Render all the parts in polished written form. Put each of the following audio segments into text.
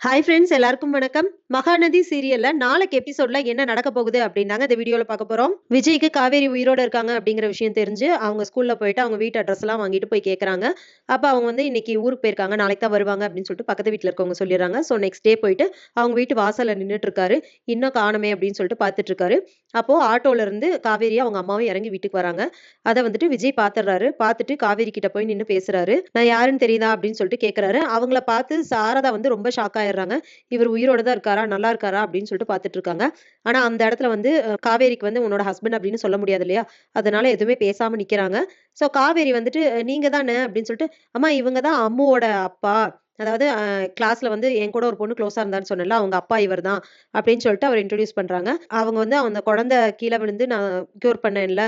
Hi friends எல்லாருக்கும் வணக்கம். மகாநதி சீரியல்ல நாளைக்கு எபிசோட்ல என்ன நடக்க போகுது அப்படின்னாங்க இந்த வீடியோல பார்க்க போறோம். விஜய்க்கு காவேரி உயிரோட இருக்காங்க அப்படிங்கிற விஷயம் தெரிஞ்சு அவங்க ஸ்கூல்ல போயிட்டு அவங்க வீட்டு அட்ரஸ் எல்லாம் வாங்கிட்டு போய் கேட்கறாங்க. அப்ப அவங்க வந்து இன்னைக்கு ஊருக்கு போயிருக்காங்க, நாளைக்கு தான் வருவாங்க அப்படின்னு சொல்லிட்டு பக்கத்து வீட்ல இருக்கவங்க சொல்லிடுறாங்க. ஸோ நெக்ஸ்ட் டே போயிட்டு அவங்க வீட்டு வாசல்ல நின்னுட்டு இருக்காரு. இன்னும் காணுமே அப்படின்னு சொல்லிட்டு பார்த்துட்டு இருக்காரு. அப்போ ஆட்டோல இருந்து காவேரியும் அவங்க அம்மாவும் இறங்கி வீட்டுக்கு வராங்க. அத வந்துட்டு விஜய் பார்த்துடுறாரு. பார்த்துட்டு காவேரி கிட்ட போய் நின்னு பேசுறாரு. நான் யாருன்னு தெரியுதா அப்படின்னு சொல்லிட்டு கேட்கறாரு. அவங்கள பார்த்து சாரதா வந்து ரொம்ப ஷாக் ஆயிடுறாங்க. இவர் உயிரோட தான் இருக்காரா? நல்லா இருக்காரா? அப்படின்னு சொல்லிட்டு பார்த்துட்டு இருக்காங்க. ஆனா அந்த இடத்துல வந்து காவேரிக்கு வந்து உன்னோட ஹஸ்பண்ட் அப்படின்னு சொல்ல முடியாது இல்லையா? அதனால எதுவுமே பேசாம நிக்கிறாங்க. ஸோ காவேரி வந்துட்டு நீங்க தானே அப்படின்னு சொல்லிட்டு, அம்மா இவங்க தான் அம்முவோட அப்பா. அதாவது கிளாஸ்ல வந்து என் கூட ஒரு பொண்ணு க்ளோஸா இருந்தான்னு சொன்னேன்ல, அவங்க அப்பா இவர் தான் அப்படின்னு சொல்லிட்டு அவர் இன்ட்ரோடியூஸ் பண்றாங்க. அவங்க வந்து அந்த குழந்தை கீழ விழுந்து நான் க்யூர் பண்ணேன்ல,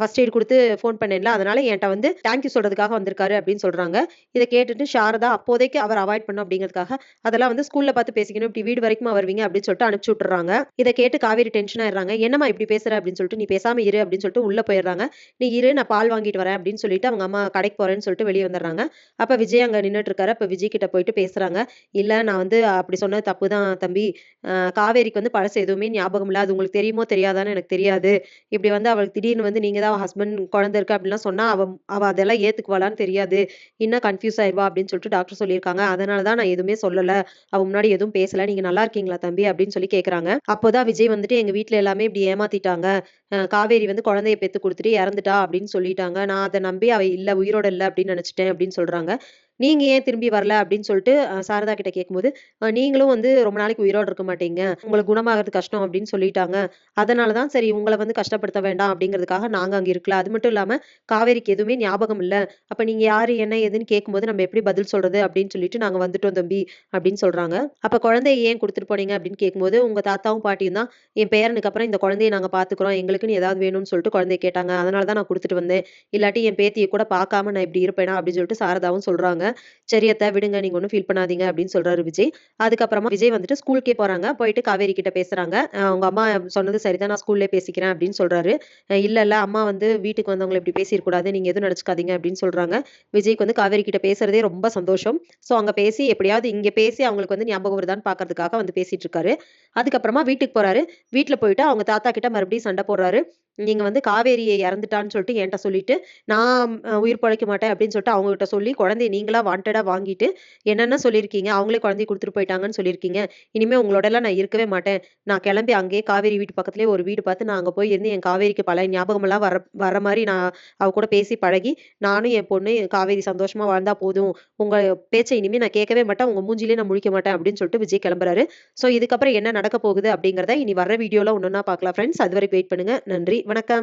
ஃபர்ஸ்ட் எய்ட் குடுத்து ஃபோன் பண்ணேன்ல, அதனால என்ட்ட வந்து தேங்க் யூ சொல்றதுக்காக வந்திருக்காரு அப்படின்னு சொல்றாங்க. இத கேட்டுட்டு சாரதா அப்போதைக்கு அவர் அவாய்ட் பண்ணணும் அப்படிங்கிறதுக்காக, அதெல்லாம் வந்து ஸ்கூல்ல பார்த்து பேசிக்கணும். இப்படி வீடு வரைக்குமா வருவீங்க அப்படின்னு சொல்லிட்டு அனுப்பிச்சு விட்டுர்றாங்க. இத கேட்டு காவேரி டென்ஷன் ஆயிடுறாங்க. என்னம்மா இப்படி பேசுற அப்படின்னு சொல்லிட்டு, நீ பேசாம இரு அப்படின்னு சொல்லிட்டு உள்ள போயிடுறாங்க. நீ இரு நான் பால் வாங்கிட்டு வரேன் அப்படின்னு சொல்லிட்டு அவங்க அம்மா கடைக்கு போறேன்னு சொல்லிட்டு வெளிய வந்துடுறாங்க. அப்ப விஜய் அங்க நின்னுட்டு இருக்காரு. அப்ப விஜய் கிட்ட போயிட்டு பேசுறாங்க. இல்ல நான் வந்து அப்படி சொன்னது தப்பு தான் தம்பி. காவேரிக்கு வந்து பழசு எதுவுமே ஞாபகம் இல்ல. அது உங்களுக்கு தெரியுமோ தெரியாதான்னு எனக்கு தெரியாது. இப்படி வந்து அவளுக்கு திடீர்னு வந்து நீங்க தான் ஹஸ்பண்ட் குழந்தை இருக்கு அப்படிலாம் சொன்னா, அவ அவ அதெல்லாம் ஏத்துக்குவாளான்னு தெரியாது. இன்னும் கன்ஃப்யூஸ் ஆயிருவா அப்படின்னு சொல்லிட்டு டாக்டர் சொல்லியிருக்காங்க. அதனால தான் நான் எதுவுமே சொல்லல. அவ முன்னாடி எதுவும் பேசல. நீங்க நல்லா இருக்கீங்களா தம்பி? அப்படின்னு சொல்லி கேட்கறாங்க. அப்போதான் விஜய் வந்துட்டு எங்க வீட்ல எல்லாமே இப்படி ஏமாத்திட்டாங்க. காவேரி வந்து குழந்தைய பெத்து குடுத்துட்டு இறந்துட்டா அப்படின்னு சொல்லிட்டாங்க. நான் அத நம்பி அவ இல்ல உயிரோட இல்ல அப்படின்னு நினைச்சுட்டேன் அப்படின்னு சொல்றாங்க. நீங்க ஏன் திரும்பி வரல அப்படின்னு சொல்லிட்டு சாரதா கிட்ட கேட்கும்போது, நீங்களும் வந்து ரொம்ப நாளைக்கு உயிரோட இருக்க மாட்டீங்க. உங்களுக்கு குணமாகறது கஷ்டம் அப்படின்னு சொல்லிட்டாங்க. அதனால தான் சரி உங்கள வந்து கஷ்டப்படுத்த வேண்டாம் அப்படிங்கிறதுக்காக நாங்க அங்க இருக்கல. அது மட்டும் இல்லாம காவேரிக்கு எதுவுமே ஞாபகம் இல்ல. அப்ப நீங்க யாரு என்ன ஏதுன்னு கேட்கும்போது நம்ம எப்படி பதில் சொல்றது அப்படின்னு சொல்லிட்டு நாங்க வந்துட்டோம் தம்பி அப்படின்னு சொல்றாங்க. அப்ப குழந்தைய ஏன் குடுத்துட்டு போனீங்க அப்படின்னு கேட்கும்போது, உங்க தாத்தாவும் பாட்டியும் தான் என் பேரனுக்கு அப்புறம் இந்த குழந்தைய நாங்க பார்த்துக்கிறோம். எங்களுக்குன்னு ஏதாவது வேணும்னு சொல்லிட்டு குழந்தைய கேட்டாங்க. அதனால தான் நான் குடுத்துட்டு வந்தேன். இல்லாட்டி என் பேத்திய கூட பார்க்காம நான் இப்படி இருப்பேனா அப்படின்னு சொல்லிட்டு சாரதாவும் சொல்றாங்க. சரி அத்த விடுங்க. நீங்க ஒண்ணும் ஃபீல் பண்ணாதீங்க அப்படின்னு சொல்றாரு விஜய். அதுக்கப்புறமா விஜய் வந்துட்டு ஸ்கூலுக்கே போறாங்க. போயிட்டு காவேரி கிட்ட பேசுறாங்க. உங்க அம்மா சொன்னது சரிதான். நான் ஸ்கூல்லயே பேசிக்கிறேன் அப்படின்னு சொல்றாரு. இல்ல அம்மா வந்து வீட்டுக்கு வந்தவங்கள இப்படி பேசிறக்கூடாது. நீங்க எதுவும் நினைச்சுக்காதீங்க அப்படின்னு சொல்றாங்க. விஜய்க்கு வந்து காவேரி கிட்ட பேசுறதே ரொம்ப சந்தோஷம். ஸோ அங்க பேசி எப்படியாவது இங்க பேசி அவங்களுக்கு வந்து ஞாபகம் வருதான்னு பார்க்கறதுக்காக வந்து பேசிட்டு இருக்காரு. அதுக்கப்புறமா வீட்டுக்கு போறாரு. வீட்ல போயிட்டு அவங்க தாத்தா கிட்ட மறுபடியும் சண்டை போடுறாரு. நீங்க வந்து காவேரி இறந்துட்டான்னு சொல்லிட்டு என்ட்ட சொல்லிட்டு, நான் உயிர் பிழைக்க மாட்டேன் அப்படின்னு சொல்லிட்டு அவங்ககிட்ட சொல்லி குழந்தைய நீங்களா வாண்டடா வாங்கிட்டு என்னென்ன சொல்லியிருக்கீங்க. அவங்களே குழந்தைய குடுத்துட்டு போயிட்டாங்கன்னு சொல்லியிருக்கீங்க. இனிமே உங்களோடலாம் நான் இருக்கவே மாட்டேன். நான் கிளம்பி அங்கேயே காவேரி வீட்டு பக்கத்திலேயே ஒரு வீடு பார்த்து நான் அங்க போய் இருந்து என் காவேரிக்கு பழைய ஞாபகமெல்லாம் வர மாரி நான் அவ கூட பேசி பழகி, நானும் என் பொண்ணு காவேரி சந்தோஷமா வாழ்ந்தா போதும். உங்க பேச்ச இனிமே நான் கேட்கவே மாட்டேன். உங்க மூஞ்சிலயே நான் முழிக்க மாட்டேன் அப்படின்னு சொல்லிட்டு விஜய் கிளம்புறாரு. ஸோ இதுக்கப்புறம் என்ன நடக்க போகுது அப்படிங்கிறத இனி வர்ற வீடியோல ஒண்ணொண்ணா பார்க்கலாம் ஃப்ரெண்ட்ஸ். அதுவரைக்கும் வெயிட் பண்ணுங்க. நன்றி. வணக்கம்.